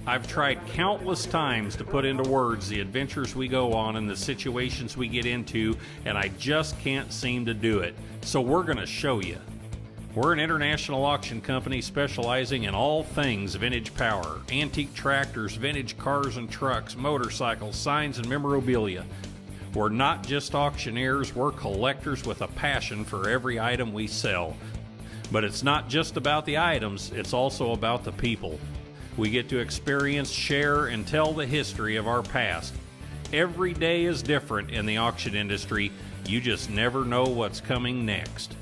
I've tried countless times to put into words the adventures we go on and the situations we get into, and I just can't seem to do it. So we're going to show you. We're an international auction company specializing in all things vintage power, antique tractors, vintage cars and trucks, motorcycles, signs, and memorabilia. We're not just auctioneers, we're collectors with a passion for every item we sell. But it's not just about the items, it's also about the people. We get to experience, share, and tell the history of our past. Every day is different in the auction industry. You just never know what's coming next.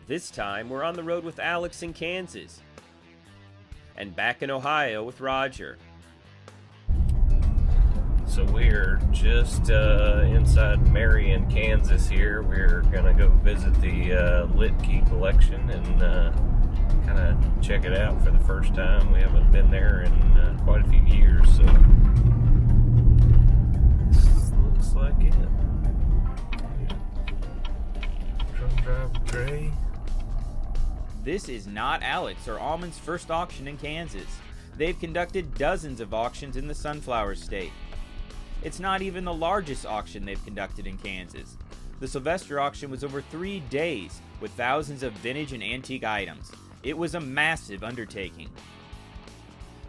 This time, we're on the road with Alex in Kansas. And back in Ohio with Roger. So we're just inside Marion, Kansas here. We're going to go visit the Litkey collection and kind of check it out for the first time. We haven't been there in quite a few years, so this looks like it. Drum driver Gray. This is not Alex or Aumann's first auction in Kansas. They've conducted dozens of auctions in the Sunflower State. It's not even the largest auction they've conducted in Kansas. The Sylvester auction was over 3 days with thousands of vintage and antique items. It was a massive undertaking.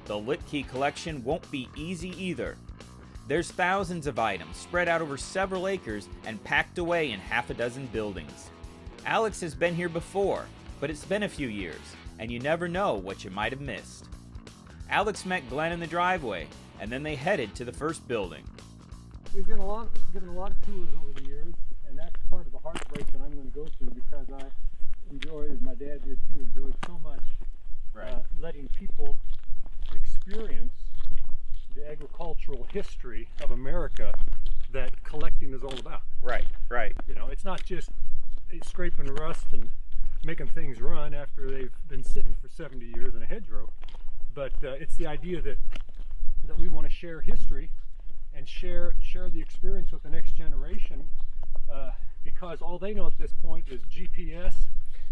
The Litkey collection won't be easy either. There's thousands of items spread out over several acres and packed away in half a dozen buildings. Alex has been here before, but it's been a few years, and you never know what you might have missed. Alex met Glenn in the driveway, and then they headed to the first building. We've given a lot of tours over the years, and that's part of the heartbreak that I'm going to go through, because I enjoyed, as my dad did too, enjoyed so much letting people experience the agricultural history of America that collecting is all about. Right. You know, it's not just scraping rust and making things run after they've been sitting for 70 years in a hedgerow, but it's the idea that we want to share history and share the experience with the next generation, because all they know at this point is GPS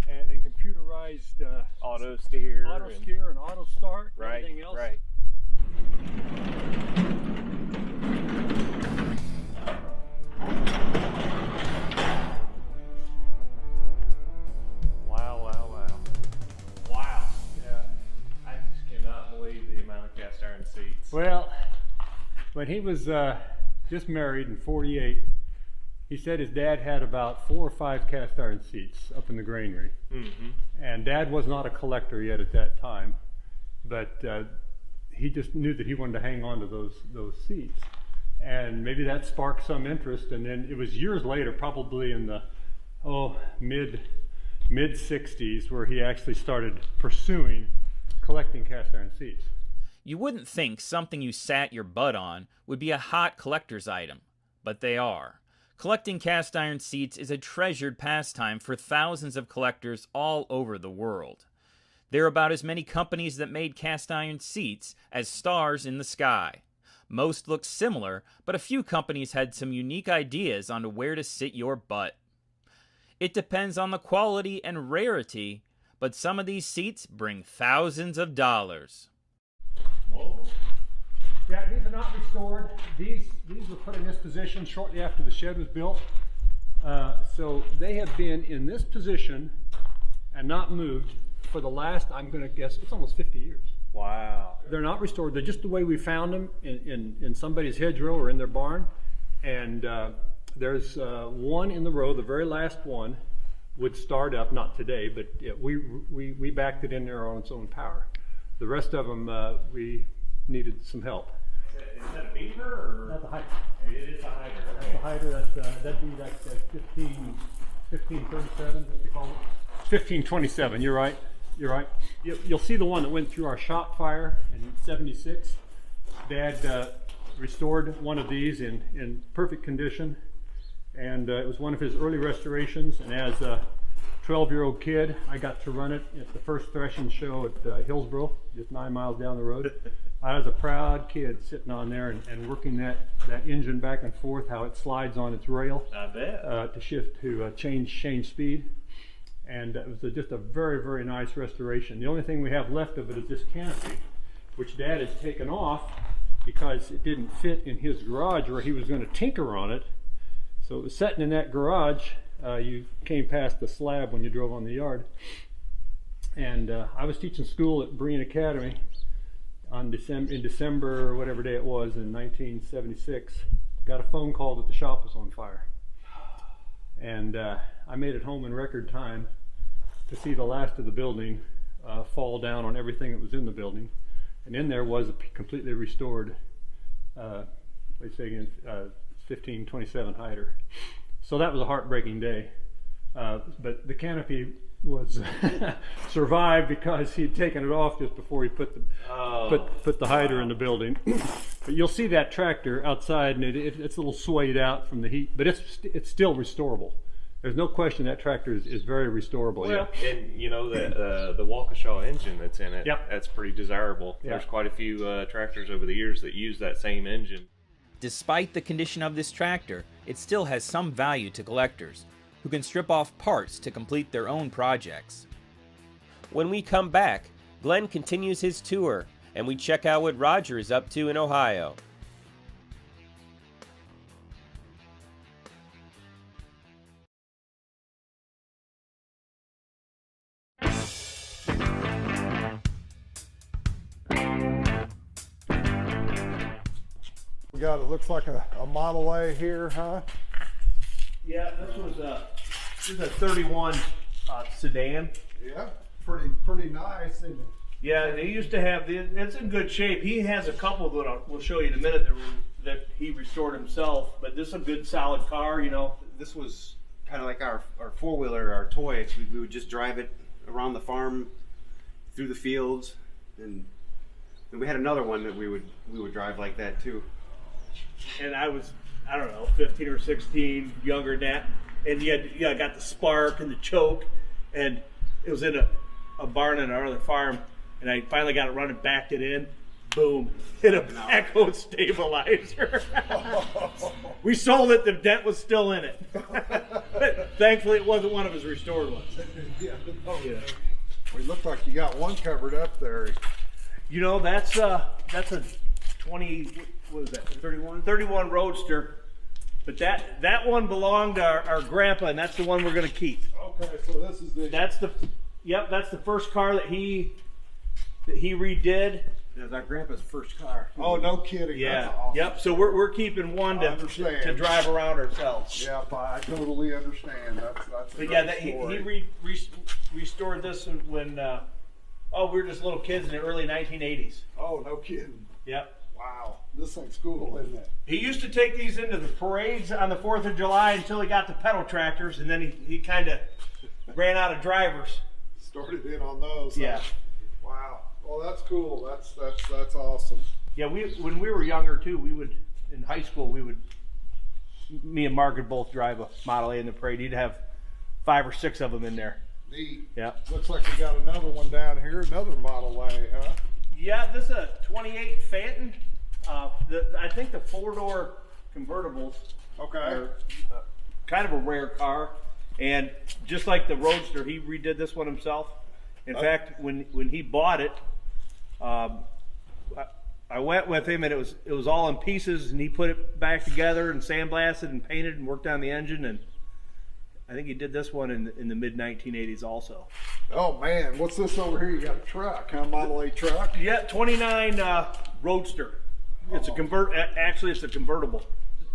and computerized Auto steer and auto start and everything else. Right. Wow. Yeah, I just cannot believe the amount of cast iron seats. Well, when he was just married in '48, he said his dad had about 4 or 5 cast iron seats up in the granary. Mm-hmm. And Dad was not a collector yet at that time, but he just knew that he wanted to hang on to those seats. And maybe that sparked some interest, and then it was years later, probably in the mid 60s, where he actually started pursuing collecting cast iron seats. You wouldn't think something you sat your butt on would be a hot collector's item, but they are. Collecting cast iron seats is a treasured pastime for thousands of collectors all over the world. There are about as many companies that made cast iron seats as stars in the sky. Most look similar, but a few companies had some unique ideas on where to sit your butt. It depends on the quality and rarity, but some of these seats bring thousands of dollars. Yeah, these are not restored. These were put in this position shortly after the shed was built. So they have been in this position and not moved for the last, I'm going to guess, it's almost 50 years. Wow. They're not restored. They're just the way we found them in somebody's hedgerow or in their barn. And there's one in the row, the very last one, would start up, not today, but we backed it in there on its own power. The rest of them, we needed some help. Is that a beaver or? That's a hydrant. It is a hydrant. That's a hydrant. That'd be like 1537, what they call it. 1527. You're right. You'll see the one that went through our shop fire in '76. Dad restored one of these in perfect condition, and it was one of his early restorations. And as a 12-year-old kid, I got to run it at the first threshing show at Hillsboro, just 9 miles down the road. I was a proud kid sitting on there and working that engine back and forth, how it slides on its rail. I bet. To shift to change speed. and it was just a very, very nice restoration. The only thing we have left of it is this canopy, which Dad has taken off because it didn't fit in his garage where he was going to tinker on it. So it was sitting in that garage. You came past the slab when you drove on the yard. And I was teaching school at Breen Academy in December, or whatever day it was, in 1976. Got a phone call that the shop was on fire. And I made it home in record time to see the last of the building fall down on everything that was in the building. And in there was a completely restored, let's say again, 1527 Hyder. So that was a heartbreaking day. But the canopy was survived because he'd taken it off just before he put the Hyder in the building. But you'll see that tractor outside, and it's a little swayed out from the heat, but it's still restorable. There's no question that tractor is very restorable. Well, yeah. and you know the Waukesha engine that's in it, Yep. that's pretty desirable. Yeah. There's quite a few tractors over the years that use that same engine. Despite the condition of this tractor, it still has some value to collectors, who can strip off parts to complete their own projects. When we come back, Glenn continues his tour, and we check out what Roger is up to in Ohio. We got, it looks like a Model A here, huh? Yeah, this is a 31 sedan. Yeah, pretty nice, isn't it? Yeah, they used to have it's in good shape. He has a couple that we'll show you in a minute that he restored himself. But this is a good, solid car. You know, This was kind of like our four-wheeler, our toy. We would just drive it around the farm, through the fields, and we had another one that we would drive like that too. and I was, I don't know, 15 or 16, younger than that. And I got the spark and the choke, and it was in a barn on our other farm. And I finally got it running, backed it in, boom, hit a backhoe stabilizer. We sold it, the dent was still in it. Thankfully, it wasn't one of his restored ones. Yeah. Oh, yeah. Well, it looked like you got one covered up there. You know, that's a 20, what is that, 31 Roadster. But that one belonged to our grandpa, and that's the one we're going to keep. Okay, so this is the... That's the first car that he redid. It was our grandpa's first car. Oh, no kidding. Yeah. That's awesome. Yep. So we're keeping one I understand. to drive around ourselves. Yep, I totally understand. That's a But yeah, great he story. restored this when we were just little kids in the early 1980s. Oh, no kidding. Yep. Wow, this thing's cool, isn't it? He used to take these into the parades on the 4th of July until he got the pedal tractors, and then he kind of ran out of drivers. Started in on those. Yeah. Wow. Well, that's cool. That's awesome. Yeah, when we were younger too, we would, in high school, me and Mark would both drive a Model A in the parade. He'd have 5 or 6 of them in there. Neat. Yeah. Looks like we got another one down here, another Model A, huh? Yeah, this is a 28 Phantom. I think the 4-door convertibles Okay. are kind of a rare car. And just like the Roadster, he redid this one himself. In fact, when he bought it, I went with him, and it was all in pieces, and he put it back together and sandblasted and painted and worked on the engine. And I think he did this one in the mid 1980s also. Oh man, what's this over here? You got a truck, huh? Model A truck? Yeah, 29 Roadster. It's actually it's a convertible.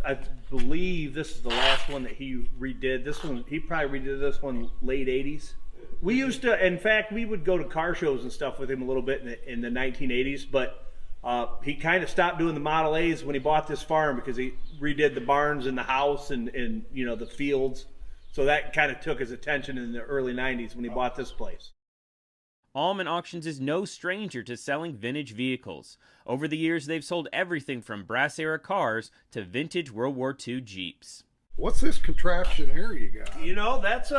I believe this is the last one that he redid. This one, he probably redid this one late 80s. We used to, in fact, we would go to car shows and stuff with him a little bit in the 1980s, but he kind of stopped doing the Model A's when he bought this farm because he redid the barns and the house and the fields. So that kind of took his attention in the early 90s when he bought this place. Aumann Auctions is no stranger to selling vintage vehicles. Over the years, they've sold everything from brass-era cars to vintage World War II Jeeps. What's this contraption here you got? You know, that's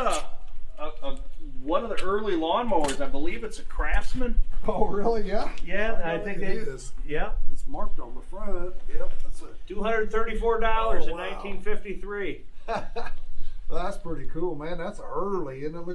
one of the early lawnmowers. I believe it's a Craftsman. Oh really? Yeah. Yeah, I think it is. Yeah, It's marked on the front. Yep. That's a. $234 in 1953. That's pretty cool, man. That's early, isn't it?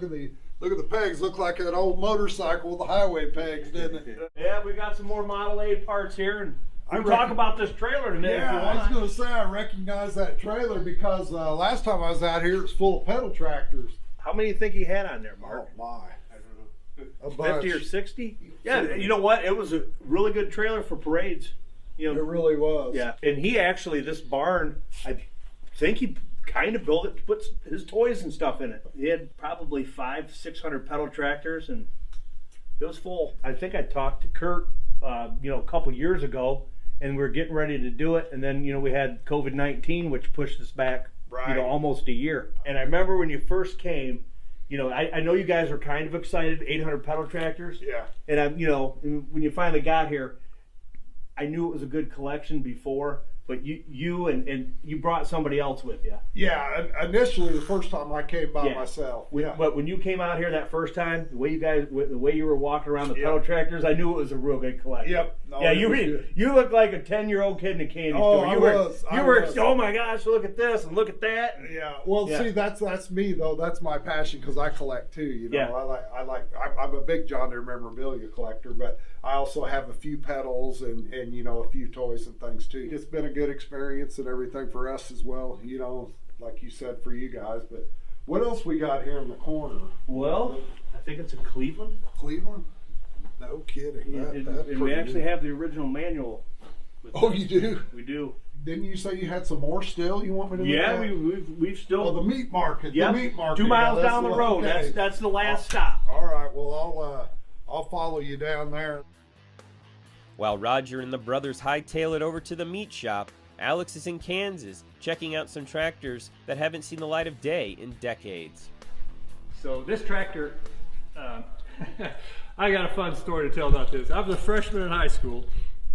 Look at the pegs. Look like an old motorcycle with the highway pegs, didn't it? Yeah, we got some more Model A parts here, and we can talk about this trailer today if you Yeah, I was want. going to say I recognize that trailer because last time I was out here, it was full of pedal tractors. How many do you think he had on there, Mark? Oh my! I don't know. A bunch. 50 or 60? Yeah, you know what? It was a really good trailer for parades. You It know, really was. yeah. And he actually, this barn, I think he kind of built it to put his toys and stuff in it. He had probably 500-600 pedal tractors, and it was full. I think I talked to Kurt, you know, a couple years ago, and we were getting ready to do it, and then, you know, we had COVID-19, which pushed us back, you know, almost a year. And I remember when you first came, you know, I know you guys were kind of excited, 800 pedal tractors. Yeah. And I'm, you know, when you finally got here, I knew it was a good collection before, but you and you brought somebody else with you. Yeah. Initially, the first time I came by Yeah. myself. But when you came out here that first time, the way you were walking around the pedal tractors, I knew it was a real good collection. Yep. No, Yeah, it you was good. you looked like a 10-year-old kid in a candy Oh, store. I You were was. oh my gosh, look at this and look at that. Yeah. Well, Yeah. see, that's me though. That's my passion because I collect too. You know, Yeah. I'm a big John Deere memorabilia collector, but I also have a few pedals and you know a few toys and things too. It's been a good experience and everything for us as well. You know, like you said, for you guys. But what else we got here in the corner? Well, I think it's a Cleveland. Cleveland? No kidding. And we actually have the original manual. Oh, you do? We do. Didn't you say you had some more still? You want me to? Yeah, look at? we've still. Oh, the meat market. Yep. The meat market. 2 miles Yeah, that's down the what- road. okay. That's the last stop. All right. Well, I'll follow you down there. While Roger and the brothers hightail it over to the meat shop, Alex is in Kansas checking out some tractors that haven't seen the light of day in decades. So this tractor, I got a fun story to tell about this. I was a freshman in high school,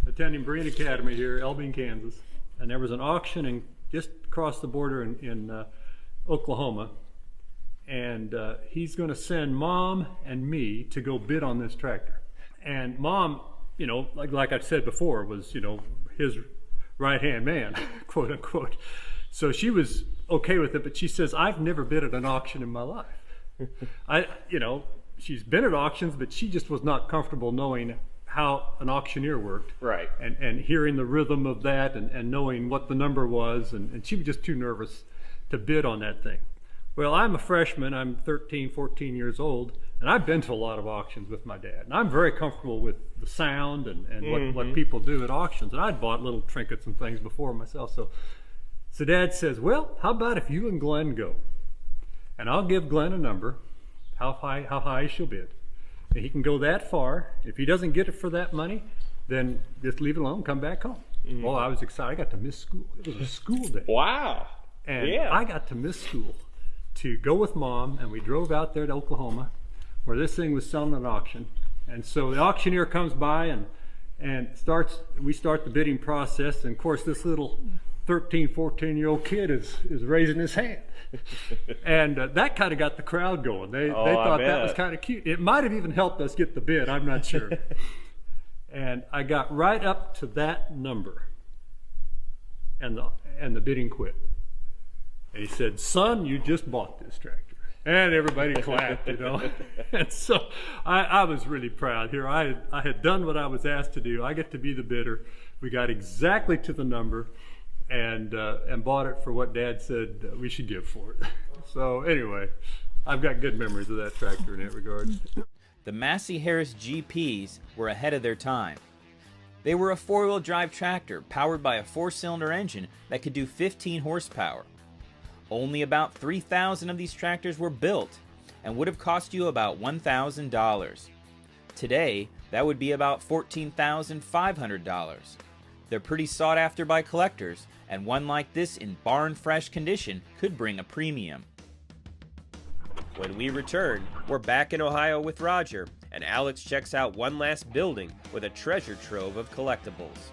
attending Breen Academy here, Elbing, Kansas, and there was an auction just across the border in Oklahoma, and he's going to send Mom and me to go bid on this tractor. And Mom, you know, like I said before, was, you know, his right-hand man, quote unquote. So she was okay with it, but she says, I've never bid at an auction in my life. You know, she's been at auctions, but she just was not comfortable knowing how an auctioneer worked. Right. And hearing the rhythm of that and knowing what the number was. And she was just too nervous to bid on that thing. Well, I'm a freshman. I'm 13, 14 years old. And I've been to a lot of auctions with my dad. And I'm very comfortable with the sound and what people do at auctions. And I'd bought little trinkets and things before myself. So Dad says, well, how about if you and Glenn go? And I'll give Glenn a number, how high she'll bid. And he can go that far. If he doesn't get it for that money, then just leave it alone, come back home. Well, I was excited. I got to miss school. It was a school day. Wow. And I got to miss school to go with Mom, and we drove out there to Oklahoma where this thing was selling at auction. And so the auctioneer comes by and we start the bidding process. And of course, this little 13, 14-year-old kid is raising his hand. And that kind of got the crowd going. They thought that was kind of cute. It might have even helped us get the bid, I'm not sure. And I got right up to that number, and the bidding quit. And he said, son, you just bought this tractor. And everybody clapped, you know. And so I was really proud here. I had done what I was asked to do. I get to be the bidder. We got exactly to the number and bought it for what Dad said we should give for it. So anyway, I've got good memories of that tractor in that regard. The Massey Harris GPs were ahead of their time. They were a four-wheel drive tractor powered by a 4-cylinder engine that could do 15 horsepower. Only about 3,000 of these tractors were built and would have cost you about $1,000. Today, that would be about $14,500. They're pretty sought after by collectors, and one like this in barn-fresh condition could bring a premium. When we return, we're back in Ohio with Roger, and Alex checks out one last building with a treasure trove of collectibles.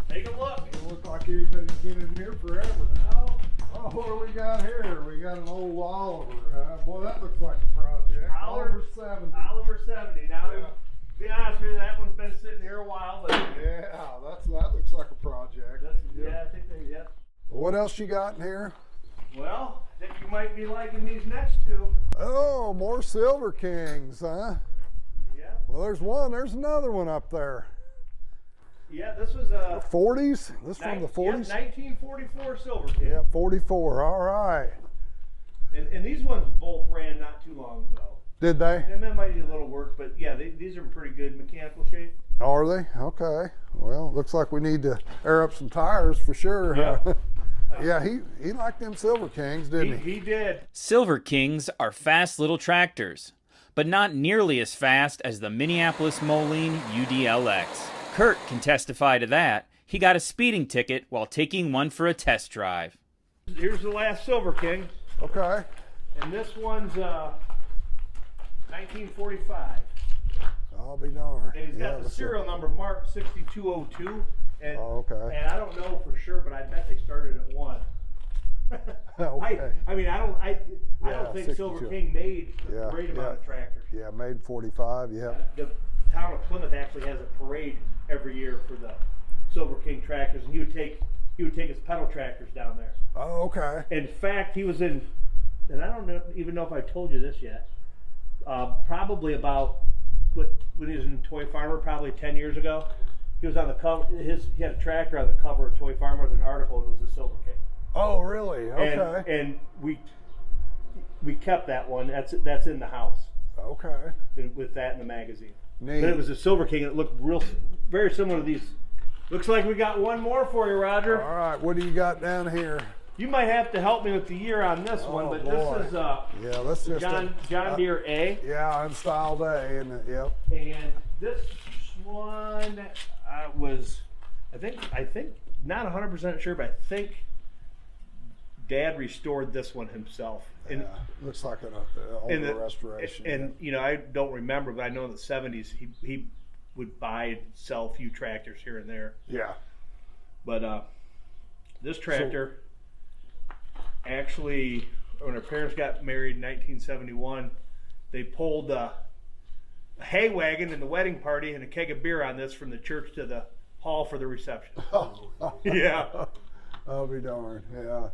Take a look. It looks like everybody's been in here forever now. Oh, what do we got here? We got an old Oliver. Boy, that looks like a project. Oliver 70. Oliver 70. Now, Yeah. to be honest with you, that one's been sitting here a while, but Yeah, that looks like a project. yeah, I think they, yeah. What else you got in here? Well, I think you might be liking these next two. Oh, more Silver Kings, huh? Yeah. Well, there's one. There's another one up there. Yeah, this was a 40s? This from the 40s? 1944 Silver King. Yeah, 44. All right. And these ones both ran not too long ago. Did they? And that might need a little work, but yeah, these are in pretty good mechanical shape. Are they? Okay. Well, looks like we need to air up some tires for sure. Yeah. Yeah, he liked them Silver Kings, didn't he? He did. Silver Kings are fast little tractors, but not nearly as fast as the Minneapolis Moline UDLX. Kurt can testify to that. He got a speeding ticket while taking one for a test drive. Here's the last Silver King, Okay. and this one's 1945. I'll be darned. And he's got the that's serial number marked 6202. And, Oh, okay. and I don't know for sure, but I bet they started at 1. Okay. I mean, I don't Yeah, think 62. Silver King made a Yeah, great amount of tractors. Yeah, made 45. Yeah. The town of Plymouth actually has a parade every year for the Silver King tractors, and he would take his pedal tractors down there. Oh, okay. In fact, he was in, and I don't even know if I told you this yet. Probably about when he was in Toy Farmer, probably 10 years ago. He was on the cover. He had a tractor on the cover of Toy Farmer with an article. And it was a Silver King. Oh, really? Okay. And we kept that one. That's in the house. Okay. With that in the magazine. Neat. But it was a Silver King. It looked very similar to these. Looks like we got one more for you, Roger. All right. What do you got down here? You might have to help me with the year on this one, but boy. this is Yeah, let's just John Deere A. Yeah, unstyled A, isn't it? Yep. And this one was, I think, not 100% sure, but I think Dad restored this one himself. And, Looks like an older restoration. And you know, I don't remember, but I know in the 70s he would buy and sell a few tractors here and there. Yeah. But this tractor, actually, when our parents got married in 1971, they pulled a hay wagon in the wedding party and a keg of beer on this from the church to the hall for the reception. Yeah. I'll be darned. Yeah.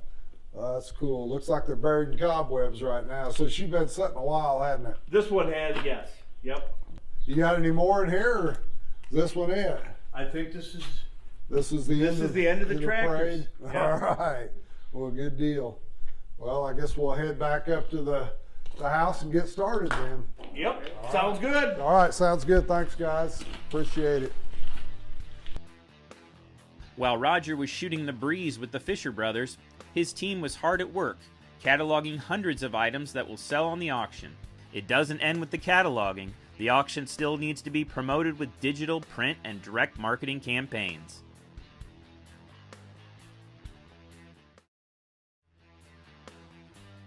That's cool. Looks like they're buried in cobwebs right now. So she's been sitting a while, hasn't it? This one has, yes. Yep. You got any more in here, or is this one it? I think this is the end of the tractors. parade? Yeah. All right. Well, good deal. Well, I guess we'll head back up to the house and get started then. Yep. Sounds good. All right. Sounds good. Thanks, guys. Appreciate it. While Roger was shooting the breeze with the Fisher brothers, his team was hard at work, cataloging hundreds of items that will sell on the auction. It doesn't end with the cataloging. The auction still needs to be promoted with digital, print, and direct marketing campaigns.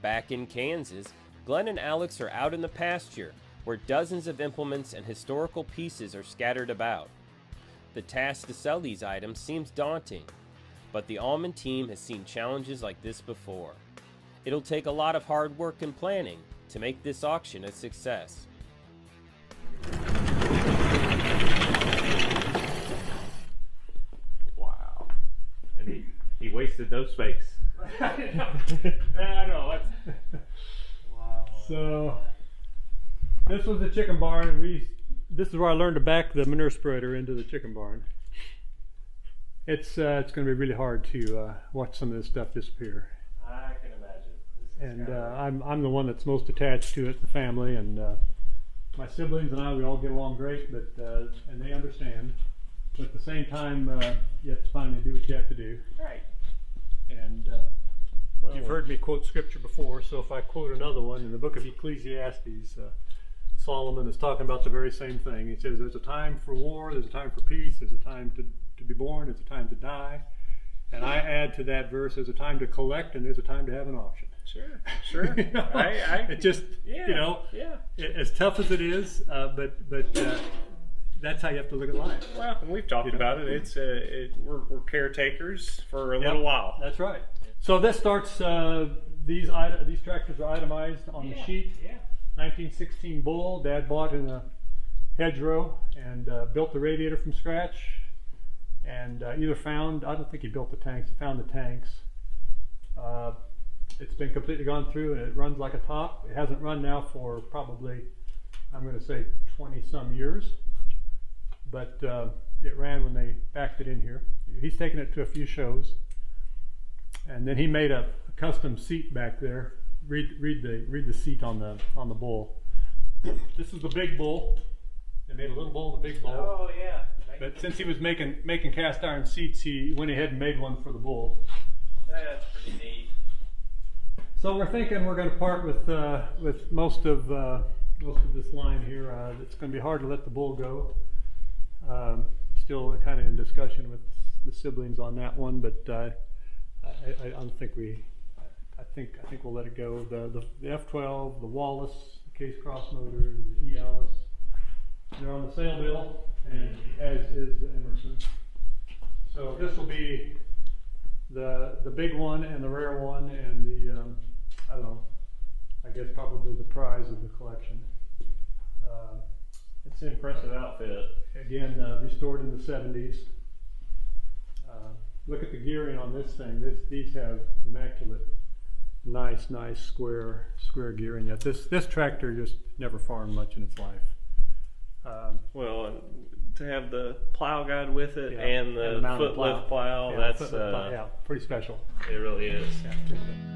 Back in Kansas, Glenn and Alex are out in the pasture, where dozens of implements and historical pieces are scattered about. The task to sell these items seems daunting, but the Aumann team has seen challenges like this before. It'll take a lot of hard work and planning to make this auction a success. Wow. And he wasted no space. I know. Wow. So this was the chicken barn, and this is where I learned to back the manure spreader into the chicken barn. It's going to be really hard to watch some of this stuff disappear. I can imagine. And I'm the one that's most attached to it, the family, and my siblings and I, we all get along great, but and they understand. But at the same time, you have to finally do what you have to do. Right. And you've heard me quote scripture before, so if I quote another one in the book of Ecclesiastes, Solomon is talking about the very same thing. He says there's a time for war, there's a time for peace, there's a time to be born, there's a time to die. And I add to that verse, there's a time to collect and there's a time to have an auction. Sure. You know, it just, you know, as tough as it is, but that's how you have to look at life. Well, and we've talked about it. It's we're caretakers for a Yep, little while. That's right. So this starts. These tractors are itemized on the sheet. Yeah. 1916 Bull Dad bought in a hedgerow and built the radiator from scratch, and either found, I don't think he built the tanks, he found the tanks. It's been completely gone through and it runs like a top. It hasn't run now for probably, I'm going to say 20 some years, but it ran when they backed it in here. He's taken it to a few shows, and then he made a custom seat back there. Read the seat on the bull. This is the big bull. They made a little bull and a big bull. Oh yeah. But since he was making cast iron seats, he went ahead and made one for the bull. That's pretty neat. So we're thinking we're going to part with most of this line here. It's going to be hard to let the bull go. Still kind of in discussion with the siblings on that one, but I don't think we. I think we'll let it go. The F12, the Wallace, the case cross motor, the Alice, they're on the sale bill, and as is the Emerson. So this will be the big one and the rare one, and the I don't know, I guess probably the prize of the collection. It's an impressive outfit. Again, restored in the 70s. Look at the gearing on this thing. These have immaculate, nice square gearing. Yet this tractor just never farmed much in its life. Well, to have the plow guide with it, Yeah, and the mounted foot lift plow, Yeah, that's foot lift plow, yeah, pretty special. it really is. Yeah, pretty special.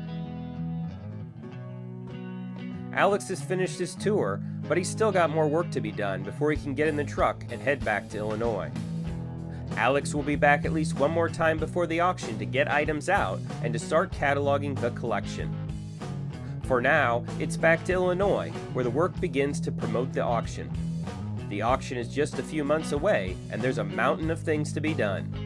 Alex has finished his tour, but he's still got more work to be done before he can get in the truck and head back to Illinois. Alex will be back at least one more time before the auction to get items out and to start cataloging the collection. For now, it's back to Illinois, where the work begins to promote the auction. The auction is just a few months away, and there's a mountain of things to be done.